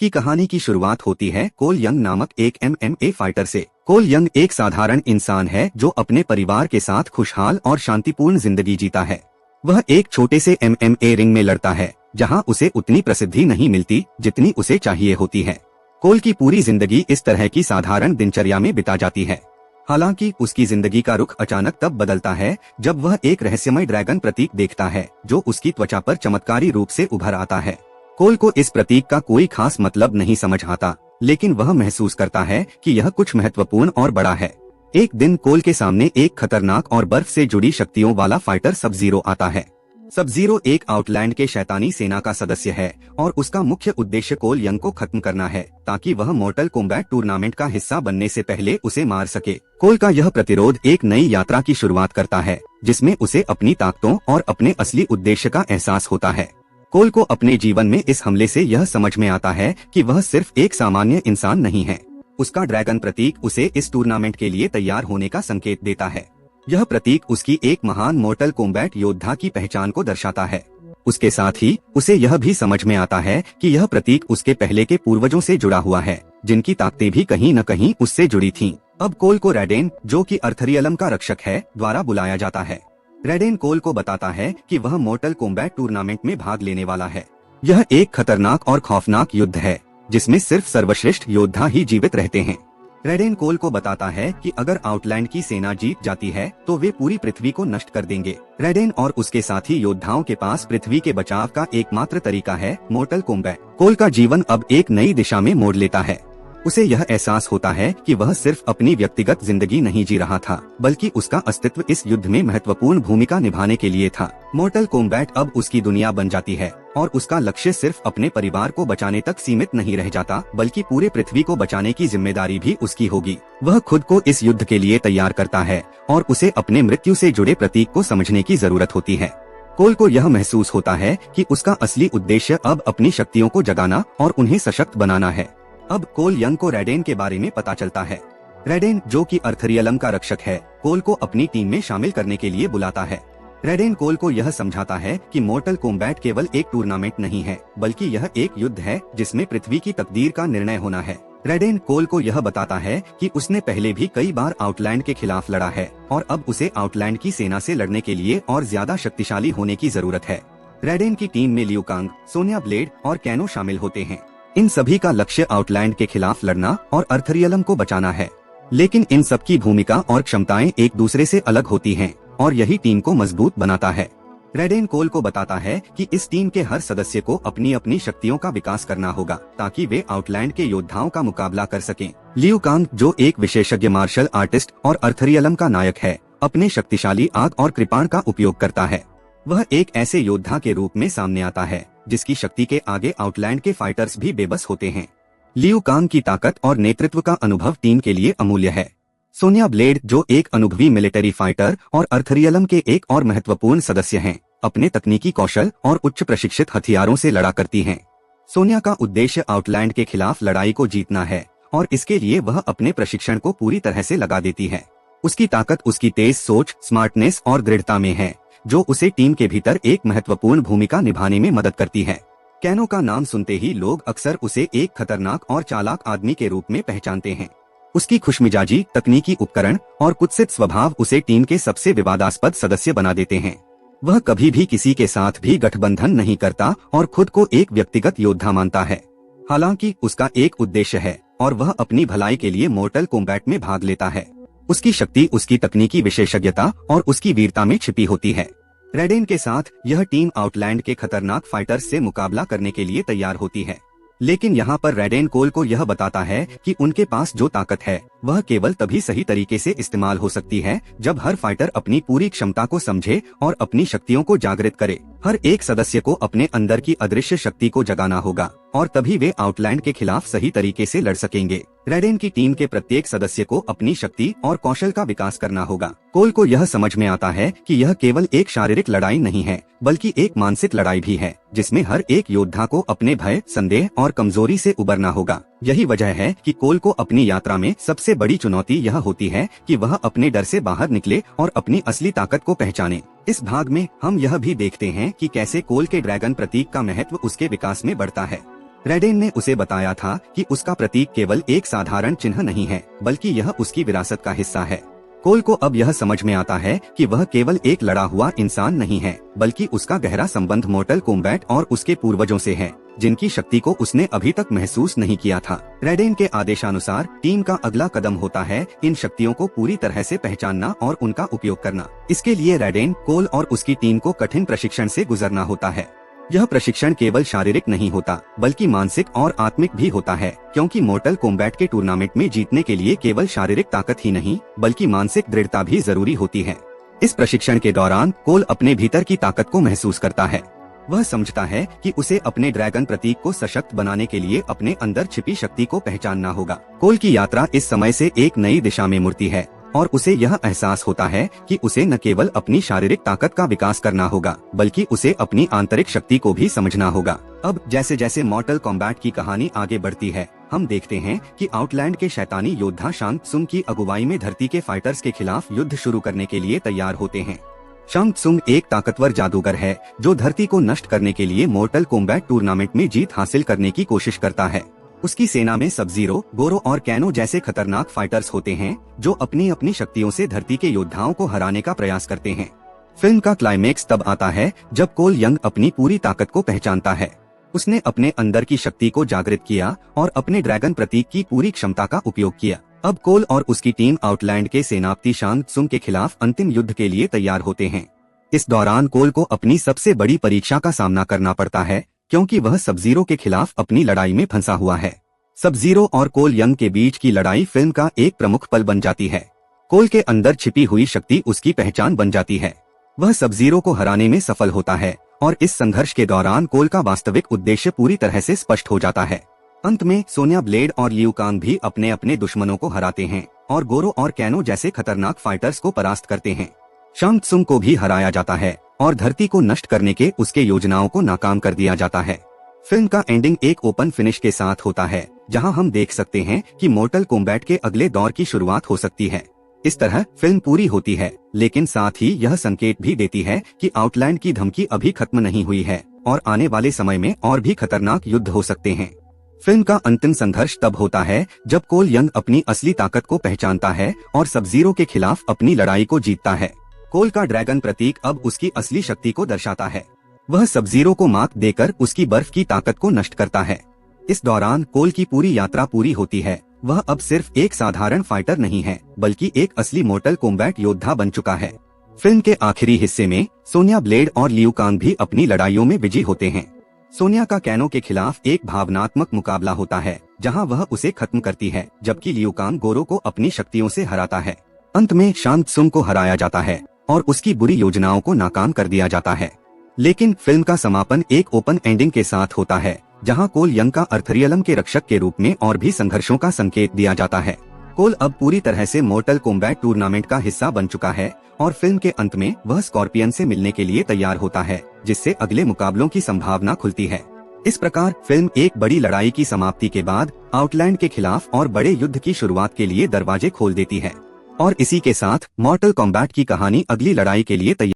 की कहानी की शुरुआत होती है कोल यंग नामक एक MMA फाइटर से। कोल यंग एक साधारण इंसान है जो अपने परिवार के साथ खुशहाल और शांतिपूर्ण जिंदगी जीता है। वह एक छोटे से MMA रिंग में लड़ता है जहां उसे उतनी प्रसिद्धि नहीं मिलती जितनी उसे चाहिए होती है। कोल की पूरी जिंदगी इस तरह की साधारण दिनचर्या में बिता जाती है। हालांकि उसकी जिंदगी का रुख अचानक तब बदलता है जब वह एक रहस्यमय ड्रैगन प्रतीक देखता है जो उसकी त्वचा पर चमत्कारी रूप से उभर आता है। कोल को इस प्रतीक का कोई खास मतलब नहीं समझ आता, लेकिन वह महसूस करता है कि यह कुछ महत्वपूर्ण और बड़ा है। एक दिन कोल के सामने एक खतरनाक और बर्फ से जुड़ी शक्तियों वाला फाइटर सब जीरो आता है। सब जीरो एक आउटलैंड के शैतानी सेना का सदस्य है और उसका मुख्य उद्देश्य कोल यंग को खत्म करना है ताकि वह मोर्टल कॉम्बैट टूर्नामेंट का हिस्सा बनने से पहले उसे मार सके। कोल का यह प्रतिरोध एक नई यात्रा की शुरुआत करता है जिसमें उसे अपनी ताकतों और अपने असली उद्देश्य का एहसास होता है। कोल को अपने जीवन में इस हमले से यह समझ में आता है कि वह सिर्फ एक सामान्य इंसान नहीं है। उसका ड्रैगन प्रतीक उसे इस टूर्नामेंट के लिए तैयार होने का संकेत देता है। यह प्रतीक उसकी एक महान मोर्टल कॉम्बैट योद्धा की पहचान को दर्शाता है। उसके साथ ही उसे यह भी समझ में आता है कि यह प्रतीक उसके पहले के पूर्वजों से जुड़ा हुआ है जिनकी ताकतें भी कहीं न कहीं उससे जुड़ी थीं। अब कोल को रैडेन, जो कि अर्थरियलम का रक्षक है, द्वारा बुलाया जाता है। रैडेन कोल को बताता है कि वह मोर्टल कॉम्बैट टूर्नामेंट में भाग लेने वाला है। यह एक खतरनाक और खौफनाक युद्ध है जिसमें सिर्फ सर्वश्रेष्ठ योद्धा ही जीवित रहते हैं। रैडेन कोल को बताता है कि अगर आउटलैंड की सेना जीत जाती है तो वे पूरी पृथ्वी को नष्ट कर देंगे। रैडेन और उसके साथी योद्धाओं के पास पृथ्वी के बचाव का एकमात्र तरीका है मोर्टल कॉम्बैट। कोल का जीवन अब एक नई दिशा में मोड़ लेता है। उसे यह एहसास होता है कि वह सिर्फ अपनी व्यक्तिगत जिंदगी नहीं जी रहा था, बल्कि उसका अस्तित्व इस युद्ध में महत्वपूर्ण भूमिका निभाने के लिए था। मोर्टल कॉम्बैट अब उसकी दुनिया बन जाती है और उसका लक्ष्य सिर्फ अपने परिवार को बचाने तक सीमित नहीं रह जाता, बल्कि पूरे पृथ्वी को बचाने की जिम्मेदारी भी उसकी होगी। वह खुद को इस युद्ध के लिए तैयार करता है और उसे अपने मृत्यु से जुड़े प्रतीक को समझने की जरूरत होती है। कोल को यह महसूस होता है कि उसका असली उद्देश्य अब अपनी शक्तियों को जगाना और उन्हें सशक्त बनाना है। अब कोल यंग को रैडेन के बारे में पता चलता है। रैडेन, जो कि अर्थरियलम का रक्षक है, कोल को अपनी टीम में शामिल करने के लिए बुलाता है। रैडेन कोल को यह समझाता है कि मोर्टल कॉम्बैट केवल एक टूर्नामेंट नहीं है, बल्कि यह एक युद्ध है जिसमें पृथ्वी की तकदीर का निर्णय होना है। रैडेन कोल को यह बताता है कि उसने पहले भी कई बार आउटलैंड के खिलाफ लड़ा है और अब उसे आउटलैंड की सेना से लड़ने के लिए और ज्यादा शक्तिशाली होने की जरूरत है। रैडेन की टीम में लियू कांग, सोनिया ब्लेड और कैनो शामिल होते हैं। इन सभी का लक्ष्य आउटलैंड के खिलाफ लड़ना और अर्थरियलम को बचाना है, लेकिन इन सब की भूमिका और क्षमताएं एक दूसरे से अलग होती हैं और यही टीम को मजबूत बनाता है। रैडेन कोल को बताता है कि इस टीम के हर सदस्य को अपनी अपनी शक्तियों का विकास करना होगा ताकि वे आउटलैंड के योद्धाओं का मुकाबला कर सकें। लियू कांग, जो एक विशेषज्ञ मार्शल आर्टिस्ट और अर्थरियलम का नायक है, अपने शक्तिशाली आग और कृपाण का उपयोग करता है। वह एक ऐसे योद्धा के रूप में सामने आता है जिसकी शक्ति के आगे आउटलैंड के फाइटर्स भी बेबस होते हैं। लियू कांग की ताकत और नेतृत्व का अनुभव टीम के लिए अमूल्य है। सोनिया ब्लेड, जो एक अनुभवी मिलिट्री फाइटर और अर्थरियलम के एक और महत्वपूर्ण सदस्य हैं, अपने तकनीकी कौशल और उच्च प्रशिक्षित हथियारों से लड़ा करती हैं। सोनिया का उद्देश्य आउटलैंड के खिलाफ लड़ाई को जीतना है और इसके लिए वह अपने प्रशिक्षण को पूरी तरह से लगा देती है। उसकी ताकत उसकी तेज सोच, स्मार्टनेस और दृढ़ता में है, जो उसे टीम के भीतर एक महत्वपूर्ण भूमिका निभाने में मदद करती है। कैनो का नाम सुनते ही लोग अक्सर उसे एक खतरनाक और चालाक आदमी के रूप में पहचानते हैं। उसकी खुशमिजाजी, तकनीकी उपकरण और कुत्सित स्वभाव उसे टीम के सबसे विवादास्पद सदस्य बना देते हैं। वह कभी भी किसी के साथ भी गठबंधन नहीं करता और खुद को एक व्यक्तिगत योद्धा मानता है। हालांकि उसका एक उद्देश्य है और वह अपनी भलाई के लिए मोर्टल कॉम्बैट में भाग लेता है। उसकी शक्ति उसकी तकनीकी विशेषज्ञता और उसकी वीरता में छिपी होती है। रैडेन के साथ यह टीम आउटलैंड के खतरनाक फाइटर्स से मुकाबला करने के लिए तैयार होती है, लेकिन यहाँ पर रैडेन कोल को यह बताता है कि उनके पास जो ताकत है वह केवल तभी सही तरीके से इस्तेमाल हो सकती है जब हर फाइटर अपनी पूरी क्षमता को समझे और अपनी शक्तियों को जागृत करे। हर एक सदस्य को अपने अंदर की अदृश्य शक्ति को जगाना होगा और तभी वे आउटलैंड के खिलाफ सही तरीके से लड़ सकेंगे। रैडेन की टीम के प्रत्येक सदस्य को अपनी शक्ति और कौशल का विकास करना होगा। कोल को यह समझ में आता है कि यह केवल एक शारीरिक लड़ाई नहीं है, बल्कि एक मानसिक लड़ाई भी है, जिसमें हर एक योद्धा को अपने भय, संदेह और कमजोरी से उबरना होगा। यही वजह है कि कोल को अपनी यात्रा में सबसे बड़ी चुनौती यह होती है कि वह अपने डर से बाहर निकले और अपनी असली ताकत को पहचाने। इस भाग में हम यह भी देखते हैं कि कैसे कोल के ड्रैगन प्रतीक का महत्व उसके विकास में बढ़ता है। रेडेन ने उसे बताया था कि उसका प्रतीक केवल एक साधारण चिन्ह नहीं है, बल्कि यह उसकी विरासत का हिस्सा है। कोल को अब यह समझ में आता है कि वह केवल एक लड़ा हुआ इंसान नहीं है, बल्कि उसका गहरा संबंध मोर्टल कॉम्बैट और उसके पूर्वजों से है, जिनकी शक्ति को उसने अभी तक महसूस नहीं किया था। रेडेन के आदेशानुसार टीम का अगला कदम होता है इन शक्तियों को पूरी तरह से पहचानना और उनका उपयोग करना। इसके लिए रेडेन, कोल और उसकी टीम को कठिन प्रशिक्षण से गुजरना होता है। यह प्रशिक्षण केवल शारीरिक नहीं होता, बल्कि मानसिक और आत्मिक भी होता है, क्योंकि मोर्टल कॉम्बैट के टूर्नामेंट में जीतने के लिए केवल शारीरिक ताकत ही नहीं, बल्कि मानसिक दृढ़ता भी जरूरी होती है। इस प्रशिक्षण के दौरान कोल अपने भीतर की ताकत को महसूस करता है। वह समझता है कि उसे अपने ड्रैगन प्रतीक को सशक्त बनाने के लिए अपने अंदर छिपी शक्ति को पहचानना होगा। कोल की यात्रा इस समय से एक नई दिशा में मुड़ती है और उसे यह एहसास होता है कि उसे न केवल अपनी शारीरिक ताकत का विकास करना होगा, बल्कि उसे अपनी आंतरिक शक्ति को भी समझना होगा। अब जैसे जैसे मॉर्टल कॉम्बैट की कहानी आगे बढ़ती है, हम देखते हैं कि आउटलैंड के शैतानी योद्धा शांग त्सुंग की अगुवाई में धरती के फाइटर्स के खिलाफ युद्ध शुरू करने के लिए तैयार होते हैं। शांग त्सुंग एक ताकतवर जादूगर है जो धरती को नष्ट करने के लिए मोर्टल कॉम्बैट टूर्नामेंट में जीत हासिल करने की कोशिश करता है। उसकी सेना में सब जीरो, गोरो और कैनो जैसे खतरनाक फाइटर्स होते हैं जो अपनी अपनी शक्तियों से धरती के योद्धाओं को हराने का प्रयास करते हैं। फिल्म का क्लाइमेक्स तब आता है जब कोल यंग अपनी पूरी ताकत को पहचानता है। उसने अपने अंदर की शक्ति को जागृत किया और अपने ड्रैगन प्रतीक की पूरी क्षमता का उपयोग किया। अब कोल और उसकी टीम आउटलैंड के सेनापति शांग त्सुंग के खिलाफ अंतिम युद्ध के लिए तैयार होते हैं। इस दौरान कोल को अपनी सबसे बड़ी परीक्षा का सामना करना पड़ता है, क्योंकि वह सब जीरो के खिलाफ अपनी लड़ाई में फंसा हुआ है। सब जीरो और कोल यंग के बीच की लड़ाई फिल्म का एक प्रमुख पल बन जाती है। कोल के अंदर छिपी हुई शक्ति उसकी पहचान बन जाती है। वह सब जीरो को हराने में सफल होता है और इस संघर्ष के दौरान कोल का वास्तविक उद्देश्य पूरी तरह से स्पष्ट हो जाता है। अंत में सोनिया ब्लेड और लियू कांग भी अपने अपने दुश्मनों को हराते हैं और गोरो और कैनो जैसे खतरनाक फाइटर्स को परास्त करते हैं। शांग त्सुंग को भी हराया जाता है और धरती को नष्ट करने के उसके योजनाओं को नाकाम कर दिया जाता है। फिल्म का एंडिंग एक ओपन फिनिश के साथ होता है, जहां हम देख सकते हैं कि मोर्टल कॉम्बैट के अगले दौर की शुरुआत हो सकती है। इस तरह फिल्म पूरी होती है, लेकिन साथ ही यह संकेत भी देती है कि आउटलैंड की धमकी अभी खत्म नहीं हुई है और आने वाले समय में और भी खतरनाक युद्ध हो सकते हैं। फिल्म का अंतिम संघर्ष तब होता है जब कोल यंग अपनी असली ताकत को पहचानता है और सब जीरो के खिलाफ अपनी लड़ाई को जीतता है। कोल का ड्रैगन प्रतीक अब उसकी असली शक्ति को दर्शाता है। वह सब जीरो को मात देकर उसकी बर्फ की ताकत को नष्ट करता है। इस दौरान कोल की पूरी यात्रा पूरी होती है। वह अब सिर्फ एक साधारण फाइटर नहीं है, बल्कि एक असली मोर्टल कॉम्बैट योद्धा बन चुका है। फिल्म के आखिरी हिस्से में सोनिया ब्लेड और लियू कांग भी अपनी लड़ाइयों में विजयी होते हैं। सोनिया का कैनो के खिलाफ एक भावनात्मक मुकाबला होता है, जहां वह उसे खत्म करती है, जबकि लियू कांग गोरो को अपनी शक्तियों से हराता है। अंत में शांग त्सुंग को हराया जाता है और उसकी बुरी योजनाओं को नाकाम कर दिया जाता है। लेकिन फिल्म का समापन एक ओपन एंडिंग के साथ होता है, जहां कोल यंग का अर्थरियलम के रक्षक के रूप में और भी संघर्षों का संकेत दिया जाता है। कोल अब पूरी तरह से मोर्टल कॉम्बैट टूर्नामेंट का हिस्सा बन चुका है और फिल्म के अंत में वह स्कॉर्पियन से मिलने के लिए तैयार होता है, जिससे अगले मुकाबलों की संभावना खुलती है। इस प्रकार फिल्म एक बड़ी लड़ाई की समाप्ति के बाद आउटलैंड के खिलाफ और बड़े युद्ध की शुरुआत के लिए दरवाजे खोल देती है। और इसी के साथ मॉर्टल कॉम्बैट की कहानी अगली लड़ाई के लिए तैयार